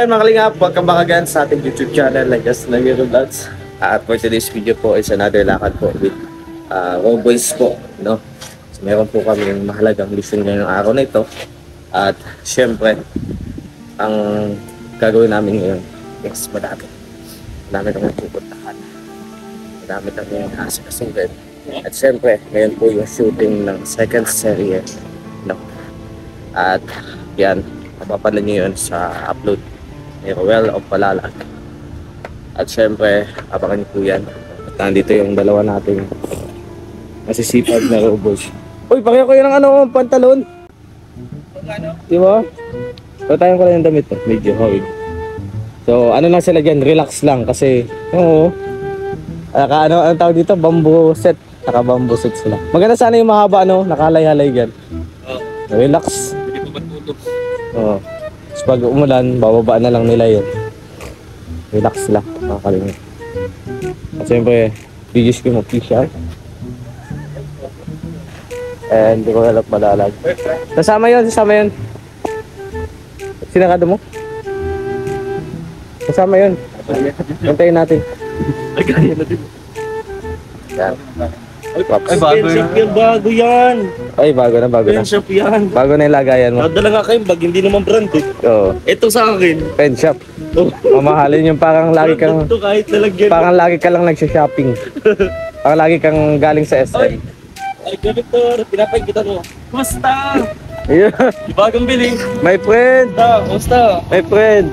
ayun mga kalingap, welcome back again sa ating YouTube channel like us na Hero Vlogs. At for today's video po is another lakad po with Raw Boys po, no? So, meron po kami yung mahalagang mission ngayong araw na ito. At syempre, ang gagawin namin ngayon is madami kami pupuntahan. Madami kami asikasuhin. At syempre, ngayon po yung shooting ng second serie, no? At yan, mapapala nyo yun sa upload ni Roel of Palalag. At syempre, abangan nyo po yan. At nandito yung dalawa nating masisipag na robots. Uy, pakiya ko yun ng pantalon. Di ba? Patayan ko lang yung damit. Medyo hawig. So, ano lang sila dyan, relax lang kasi, ano tawag dito? Bamboo set. Naka-bamboo set sila. Maganda sana yung mahaba, nakalay-halay dyan. Relax. Oo. Tapos pag umulan, bababa na lang nila yun. Relax lang, makakalimit. At siyempre, bigis ko mag-t-shirt. And hindi ko halap Palalag. Kasama yun. Sinakado mo? Kasama yun. Hintayin natin. Yan. Ay, bago yan. Ay, bago na. Penshop yan. Bago na yung lagayan mo. Nadala nga kayong bag, hindi naman brand eh. Oo. Ito sa akin. Penshop. Oh. Mamahalin yung parang lagi kang... Ito kahit nalagyan. Parang lagi ka lang nagsha-shopping. Parang lagi kang galing sa SM. Ay, Victor, pinapagkitan mo. Kumusta? Yeah. Bagong biling. My friend. Kumusta? My friend.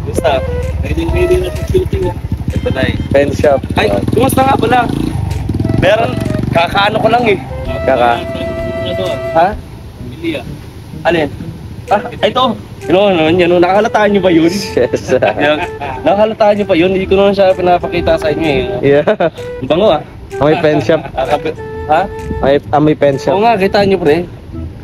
Kumusta? Ready na sa shooting. Ito na eh. Penshop. Ay, kumusta nga pala? Meron, kakaano ko lang eh. Ha? Bilia. Alin? Ito. Nakakalataan nyo ba yun? Yes. Nakakalataan nyo ba yun? Hindi ko naman siya pinapakita sa inyo eh. Yeah. Ang bango ah. May penshop. Ha? May penshop. Oo nga, kita nyo pre.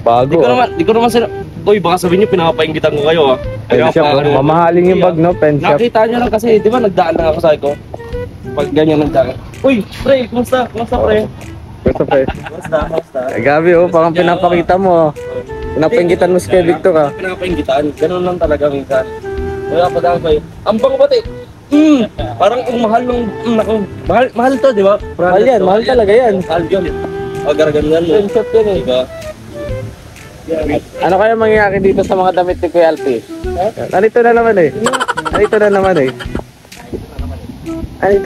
Bago. Di ko naman sila... Uy, baka sabihin nyo, pinapaingitan ko kayo ah. Penshop. Mamahaling yung bag, no? Penshop. Nakita nyo lang kasi, di ba nagdaan lang ako sa ko? Pag ganyan nagdaan. Uy, pre, kumusta? Kumusta pre? Kumusta? Gabi parang pinapakita mo. Pinapinggitan mo si Kuya Victor ah. Pinapinggitan, ganun lang talaga minsan. Kaya pa daw ba ang bango pati. Parang ang mahal ng mahal to, di ba? Mahal yan, mahal talaga yan. Mahal yun. Ganyan mo. Penshop yan eh. Diba? Ano kaya mangyayari dito sa mga damit ni Kuya Alpi? Nandito na naman eh. Ay,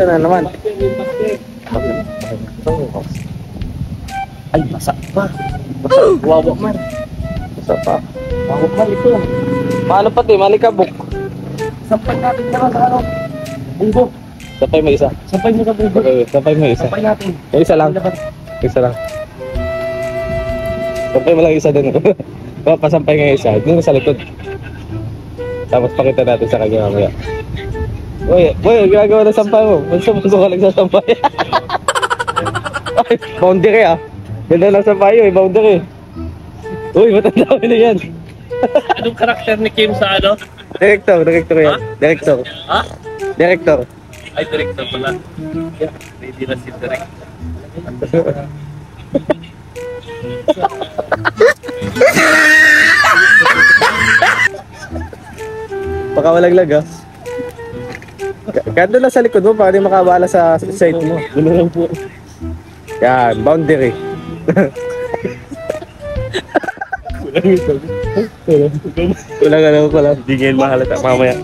basa pa. Wawa man. Basa pa. Wawa man ito. Paano pati, malikabok. Sampay natin na sa bunggo. Sampay mo isa. Sampay mo sa bunggo. Sampay natin. Isa lang. Sampay mo lang isa din. Pasampay nga isa. Doon sa likod. Tapos pakita natin sa kanya mamaya. Boy, ginagawa na sampay mo. Manso ka lang sa sampay. Ay, boundary ah. Ganda lang sampay yun, boundary. Uy, matanda mo na yan. Anong karakter ni Kim sa ano? Director yan. Director. Ha? Director. Ay, director pala. Yeah, ready na si director. Baka walaglag ah. Kaya doon lang sa likod mo para di makabala sa side mo. Gulo lang po. Yan, boundary. Kulang. Hindi ngayon mahalata mamaya.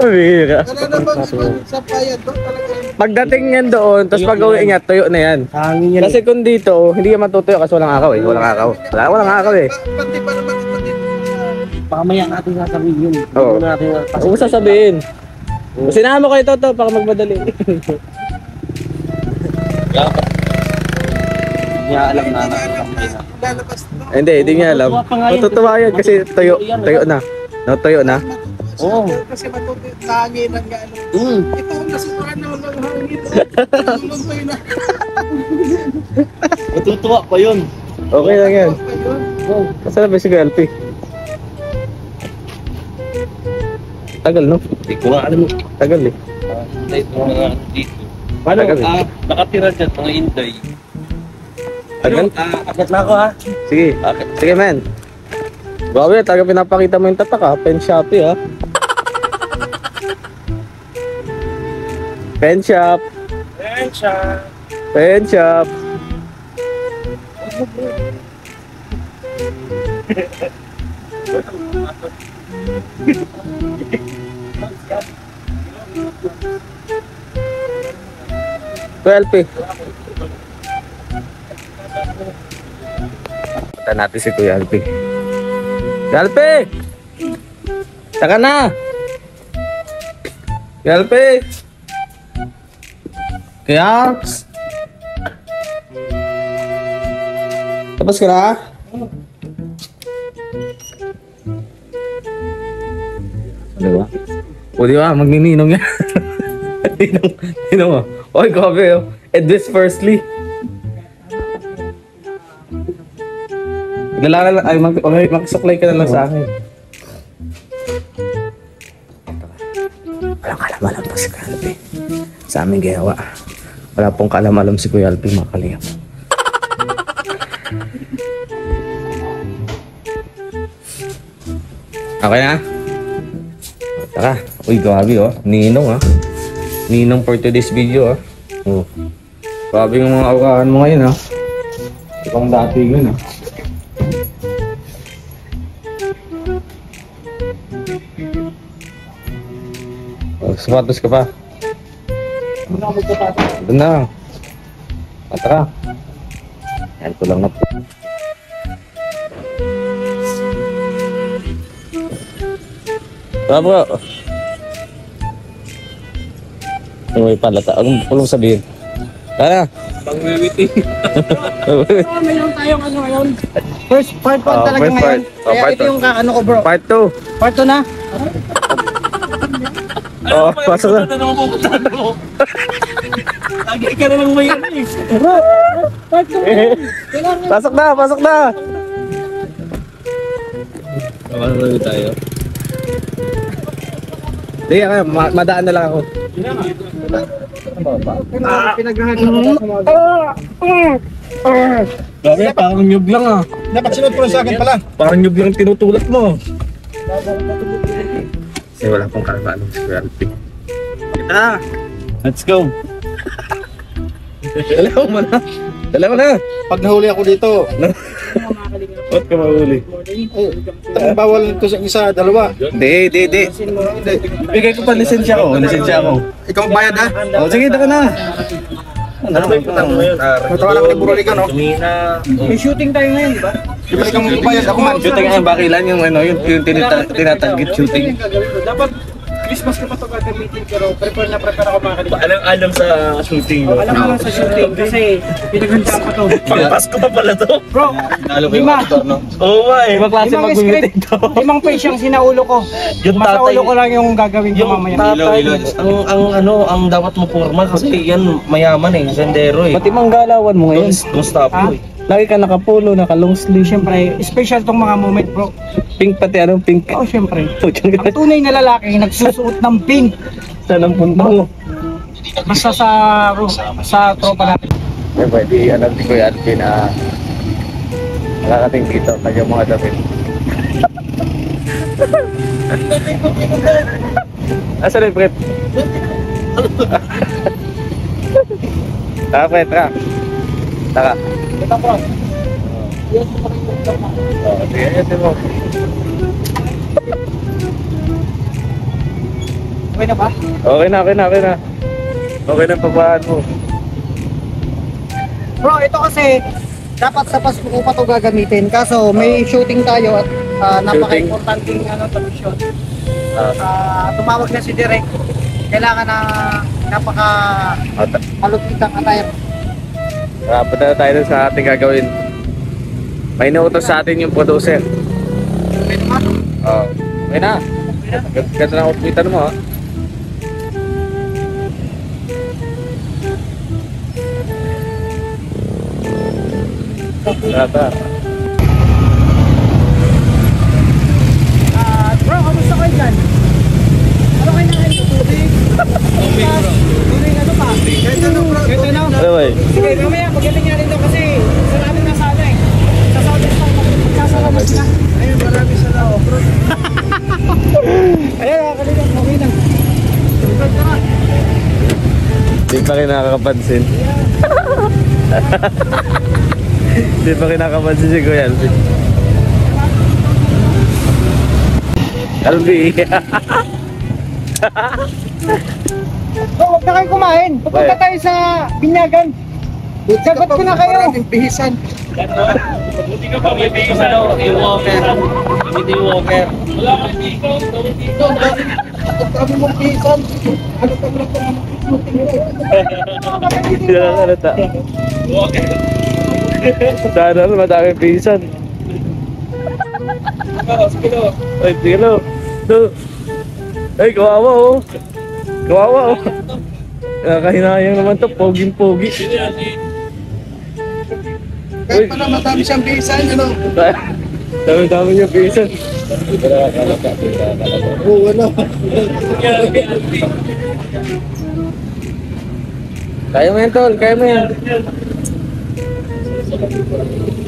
Pabira. Sampayan doon talaga. Pagdating yan doon, tapos pag uwi niya, tuyo na yan. Hangin yan. Kasi kung dito, hindi ka matutuyo kasi walang araw eh. Walang araw eh. Pati pa naman ipatid. Mamaya natin sasabihin yun. Oo. Huwag mo sasabihin. Sinama ko ito para magmadali. Niya alam na Lalabas na. Hindi niya alam. Matutuwa yan kasi tuyo na. No, tuyo na. Oo. Kasi matutuyo. Nanginan nga ano. Ito ang nasutuan na walang hangin. Luntoy na. Matutuwa pa yun. Okay lang yan. Ayun. Masarap ba si Galpi? Tagal no? Hindi ko nga alam. Tagal eh. Dito. Paano? Nakatira dyan mga Inday. Tagal? Akit na ako ha. Sige. Akit. Sige man. Grabe, taga pinapakita mo yung tatak ha. Pen Shopee ha. Pen Shop. Pen Shop. PLP. Punta natin si Kuya Alpi. Alpi! Saka na! Kuya Alpi! Kuya Alps! Tapos ka na? Diba? O diba, magnininong yan. Ninong mo. Oy, grabe oh. And this firstly. Dala ay magsuklay ka na lang sa akin. Walang kalam-alam po si Kuya Alpi. Sa aming gayawa. Wala pong kalam-alam si Kuya Alpi, mga kalingap. Okay na? Tara. Uy, grabe oh. Ninong ah. Ninong for today's video ah. Oh. Grabe yung mga aurahan mo ngayon ah. Ibang dati yun ah. Oh, sapatos ka pa. Doon na. Tara. Yan ko lang na po. Tara bro. May palata. Ang pulong sabihin. Tara. Pang-wiwiting. Mayroon tayong ano ngayon. First part po talaga first ngayon. part. Kaya Part ito yung ano ko bro. Part 2. Part 2 na. Oh, pasok na. Ano mo pupuntahan mo? Lagi ka na lang may ano eh. Bro, part 2. Pasok na, pasok na. Nakakalayo tayo. Hindi, madaan na lang ako. Pinaghahan ko sa mga. Grabe, parang nyug lang ah. Dapat sunod po sa akin pala. Parang nyug lang tinutulak mo. Kasi wala pong kalam-alam si Kuya Alpi. Kita! Let's go! Dala ko na. Dala ko na. Pag nahuli ako dito, Ba't ka mahuli? bawal ito sa isa, dalawa. Hindi. Bigay ko pa lisensya ko. Ikaw bayad ha? O, sige, dala na. Ano ba yung putang mo yun? Matawa lang ni Buralikan no? Tumina. May shooting tayo ngayon, di ba? Di ba ikaw magbayad ako man? Shooting ang bakilan yung ano, yung tinatanggit shooting. Dapat Christmas ko pa ito gagamitin pero prepare ako mga kalimutan. Anong alam sa shooting mo? Alam ko lang sa shooting kasi pinaghanda ko to. Pang-Pasko pa pala to. Bro, lima. Oo nga eh. Ibang klase Limang mag-meeting script. to. 5 page yung sinaulo ko. Yung Masaulo tatay- ko lang yung gagawin ko Yung mamaya. tatay, ang dapat mo formal kasi yan mayaman eh, sendero eh. Pati manggalawan mo ngayon. Gusto Ha? po eh. Lagi ka nakapulo, naka-long sleeve. Siyempre, special tong mga moment bro. Pink pati, anong pink? Oo, siyempre. Putsang Ang tunay na lalaki nagsusuot ng pink. Saan ang punta mo? Basta sa tropa natin. Eh, pwede alam ni Kuya Alpi na nakakating dito, kanya mga damit. Asan yung prep? Tara, prep, tara. Tara. Ito bro. Sige, ayasin mo. Okay na ba? Okay na. Okay na papahan mo. Bro, ito kasi dapat sa Pasko ko pa ito gagamitin. Kaso may shooting tayo at napaka-importanting tradisyon. Tumawag na si Direk. Kailangan na napaka-malupitang attire. Punta na tayo sa ating gagawin. May nautos sa atin yung producer. Okay naman? Oo. Okay na. Ganda na outfitan mo ha. Tata. Bro, kamusta kayo dyan? Ano kayo na kayo? Tubig? Tubig ano pa? Kahit ano bro? Kahit ano? Ano ba? Sige, mamaya magaling nga rin daw kasi sarado na sana eh. Sa Southeast Park, magkasama nakakapansin. Ayun, marami sa lao. Ayun, nakakalimutan. Okay lang. Di pa kayo nakakapansin. Di pa kayo nakakapansin si Kuya Alvin. Alvin! Oh, huwag na kayo kumain. Pupunta tayo sa Binyagan. Sagot ko na kayo. Bihisan. Buti ka pa, may bigay sa yung walker. Hindi yung walker. Wala ka dito. Kami mong bihisan. Ano ka lang ito? Hindi na nakalata. Walker. Sana madaming pisan. Ay, tilo. Ay, kawawa oh. Kawawa oh. Nakahinayang naman to, poging-pogi. Kahit pala matami siyang bihisan, ano? Dami-dami niya pisan. Oo, ano? Kaya mo yan, tol. Kaya mo yan.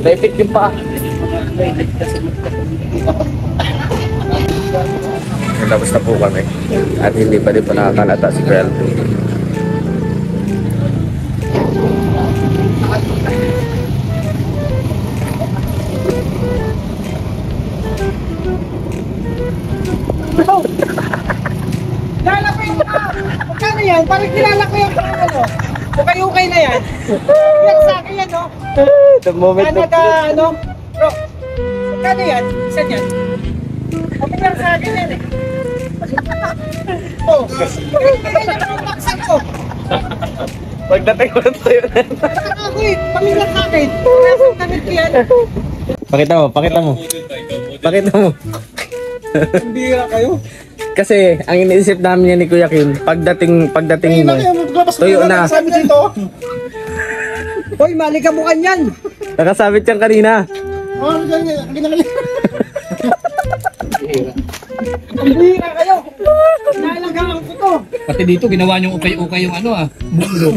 Naipit yung paa. Tapos na po kami. At hindi pa din pa nakakalata si Kuya Alvin. Lalapin mo ka! Magkano yan? Parang kilala ko yung ano. Okay na yan. Yan sa akin yan, no? The moment of... Canada, ano? Bro, magkano yan? Isa yan? Okay lang sa akin yan eh. Oh, kaya na ang baksan ko. Pagdating ko lang sa'yo na. Ako eh, pamilya sa akin. Nasang damit ko yan. Pakita mo, pakita mo. Pakita mo. Ang bira kayo. Kasi ang iniisip namin yan ni Kuya Kim, pagdating mo, tuyo na. Hoy, malikabukan yan. Nakasabit yan kanina. Oh, ganyan. Ang bira kayo. Nalagaan ko to. Pati dito ginawa niyong ukay-ukay yung ano bulo.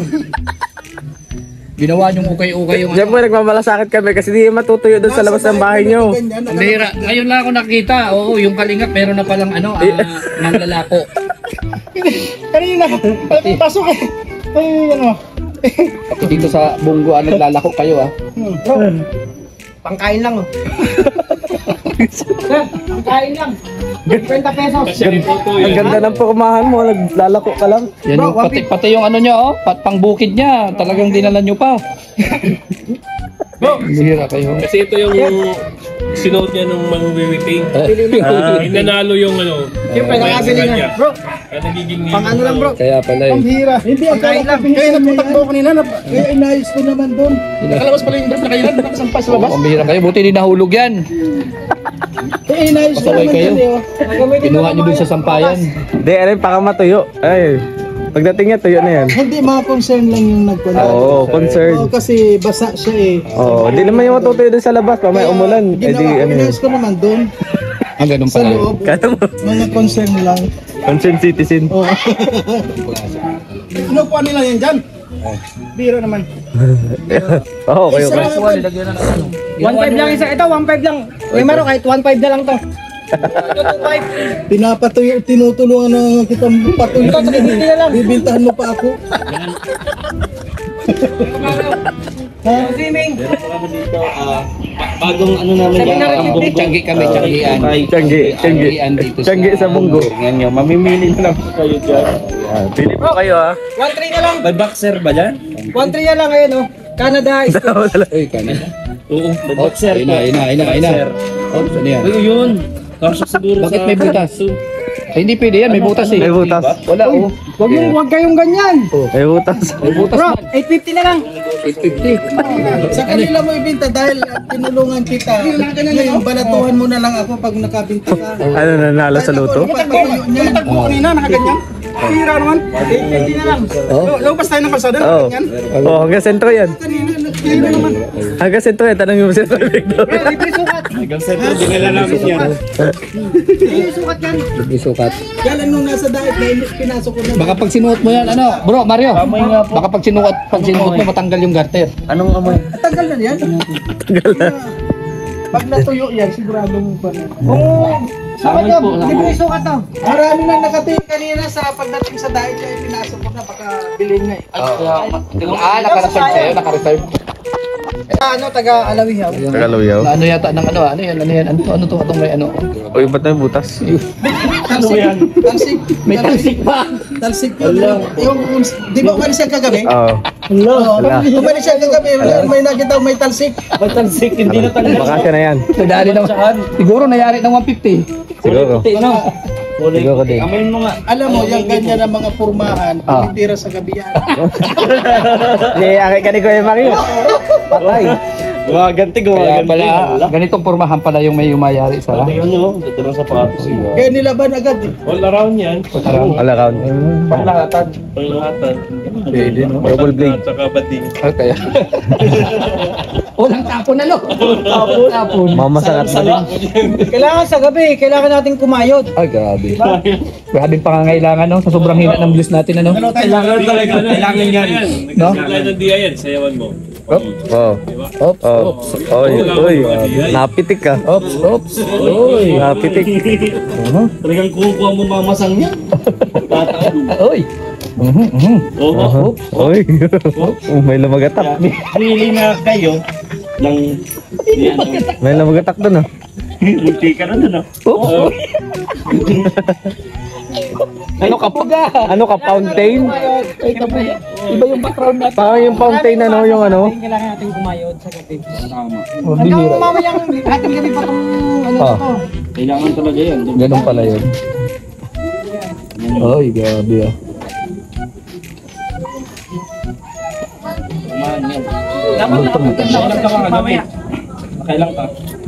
Ginawa niyong ukay-ukay yung Diyan po nagmamalasakit kami kasi di matutuyo doon sa labas ng bahay nyo. Ang bihira. Ngayon lang ako nakita. Oo, yung kalingap meron na palang nanlalako. Kanina, pasok eh. Ay, ano. Pati dito sa bunggo naglalako kayo Bro, pangkain lang oh. Pangkain lang. 50 pesos. Ang ganda ng pukumahan mo, naglalako ka lang. Yan Bro, yung, pati yung ano niya pangbukid niya. Talagang dinala niyo pa. Bro, Bihira kayo. kasi ito yung sinuot niya nung mang-wiwiting. Nanalo yung ano. Siyempre, nakabili na. Bro, Kaya nagiging pang ano lang bro. Kaya pala eh. Hira. Hindi, ang kain lang. Kaya nagputakbo kanina. Kaya inayos ko naman doon. Nakalabas pala yung drop na kayo. Nakasampas sa labas. Ang bihira kayo. Buti di nahulog yan. Kaya inayos ko Pasaway naman kayo. doon. Kinuha niyo dun sa sampayan. Di, alam, baka matuyo. Ay, pagdating niya, tuyo na yan. Hindi, mga concern lang yung nagpunta. Oo, concern. Kasi basa siya eh. Oo, di naman yung matutuyo doon sa labas, mamaya umulan. Eh di, Ginawa, ano yun. inayos ko naman doon. Ang ganun Sa pala. loob. Kaya mo, Mga concern lang. concerned citizen. Oo. Kinukuha nila yan dyan. Biro naman. Oo, kayo ka. 1.5 lang isa. Ito, 1.5 lang. May maro kahit 1.5 na lang to. 2.5. Pinapatuyo, tinutulungan na kitang patuloy. Ito, 350 na lang. Bibintahan mo pa ako. Swimming. Bagong ano namin Sabi na rin ang yung bunggo. Tiyanggi kami, tiyanggian. Tiyanggi dito sa... Tiyanggi sa bunggo. Yan nyo, mamimili na lang po kayo dyan. Pili po kayo ha. 1.3 na lang. May boxer ba dyan? 1.3 na lang ngayon oh. Canada is Uy, Canada. Oo, may boxer. Ina. Oh, saan yan? Ay, yun. Kasya siguro Bakit sa... may butas? Ay, hindi pwede yan. May butas eh. May butas. Wala oh. Huwag kayong ganyan. May butas. May butas Bro, man. 850 na lang. 850. Sa kanila mo ibinta dahil tinulungan kita. Ngayon, balatuhan mo na lang ako pag nakabinta ka. Ano, nanalo sa loto? Patuyo niyan. Kanina, nakaganyan. Hira naman. 850 na lang. Oh. Lumabas tayo ng kalsada. Oo. Oh, hanggang sentro yan. Kanina naman. Hanggang sentro yan. Tanongin mo si Victor. Libre sukat. Hanggang center, dinala namin yan. Libre sukat yan. Hindi sukat. Kailan nung nasa diet na pinasok ko na. Baka pag sinuot mo yan, ano, bro, Mario. Baka pag sinuot mo, matanggal yung garter. Anong amoy? Tagal na yan. Tagal na. Pag natuyo yan, siguradong pa na. Bakit yun? Hindi mo isukat to. Marami na nakatingin kanina sa pagdating sa diet kaya pinasok ko na baka bilhin nga eh. Naka-reserve sa'yo, naka-reserve. Ano, taga Alawihaw. Tagaluyaw. Ano yata ng ano yan, ano to, itong may ano. Uy, ba't na yung butas? Talsik. Talsik. May talsik pa. Talsik yun. Di ba umalis siya kagabi? Oo. Oo. Umalis siya kagabi. May nakita may talsik. Pagtansik, hindi na talaga. Baka siya na yan. Nadali ng, siguro nayari ng 150. Siguro. Siguro din. Amayin mo nga. Alam mo, yung ganyan na mga pormahan, tumitira sa gabi yan. Hindi, akin ka ni Kuya Mario. Patay. Gumaganti. Kaya pala, ganitong pormahan pala yung may umayari sa. Tingnan nyo, dito ng sapatos. Kaya nilaban agad eh. All around yan. All around. Panglahatan. Panglahatan. Pwede, no? Double blade. At saka bading. Okay. Walang tapon na, lo. Tapon. Mamasangat na din. Kailangan sa gabi, kailangan natin kumayod. Ay, grabe. Grabe pangangailangan, no? Sa sobrang hina ng bliss natin, ano? Kailangan talaga. Kailangan yan. No? Kailan ng dia yan, sayawan mo. Oh. Oops, Oh. Oy. Napitik ka. oops. Uy. Napitik. Talagang kukuha mo mamasang niya. Uy. Oo. Oy. May lumagatak. Pili na kayo ng yan. May lumagatak doon ah. Munti ka na doon. Oops. Ano ka pa? Ano ka, fountain? Iba yung background natin. Parang yung fountain ano, yung ano. Kailangan natin kumayod sa gabi. Oh, Hanggang bihira. mamayang ating gabi pa itong ano Ah. to. Kailangan talaga yan. Ganun pala yun. Ay, grabe ah. Dapat nakapagkakailan ka mga gamay. Kailan ka?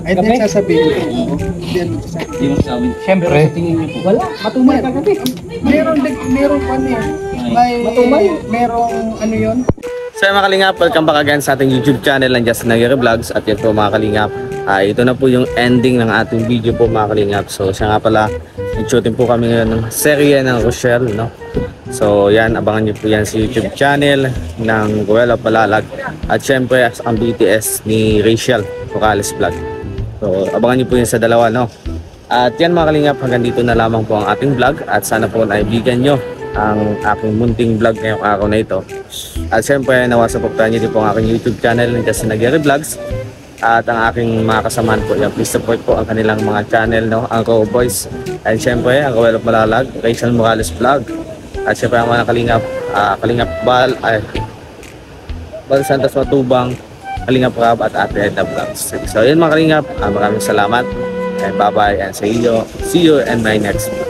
Ay, hindi sasabihin ko. Hindi yan magsasabi. Hindi mo sabi. Siyempre. Tingin niyo po. Wala, matumay ka gabi. Meron pa niya. May merong ano yun? So mga kalingap, welcome back again sa ating YouTube channel ng Justin Aguirre Vlogs. At yan po mga kalingap, ito na po yung ending ng ating video po mga kalingap. So siya nga pala, nag-shooting po kami ngayon ng serye ng Rochelle, no? So yan, abangan nyo po yan sa YouTube channel ng Ruel of Malalag. At syempre ang BTS ni Rachel Morales Vlog. So abangan nyo po yan sa dalawa, no? At yan mga kalingap, hanggang dito na lamang po ang ating vlog. At sana po naibigan nyo ang aking munting vlog ngayong araw na ito. At syempre, nawasupportahan nyo din po ang aking YouTube channel ng Justin Aguirre Vlogs. At ang aking mga kasamaan po, yan, please support po ang kanilang mga channel, no? Ang Cowboys. And syempre, ang Ruel of Malalag, Rachel Morales Vlog. At syempre, ang mga Kalingap Bal Santos Matubang, Kalingap Rab at Ate Edna Vlogs. So yun mga Kalingap, maraming salamat. And bye-bye and see you in my next vlog.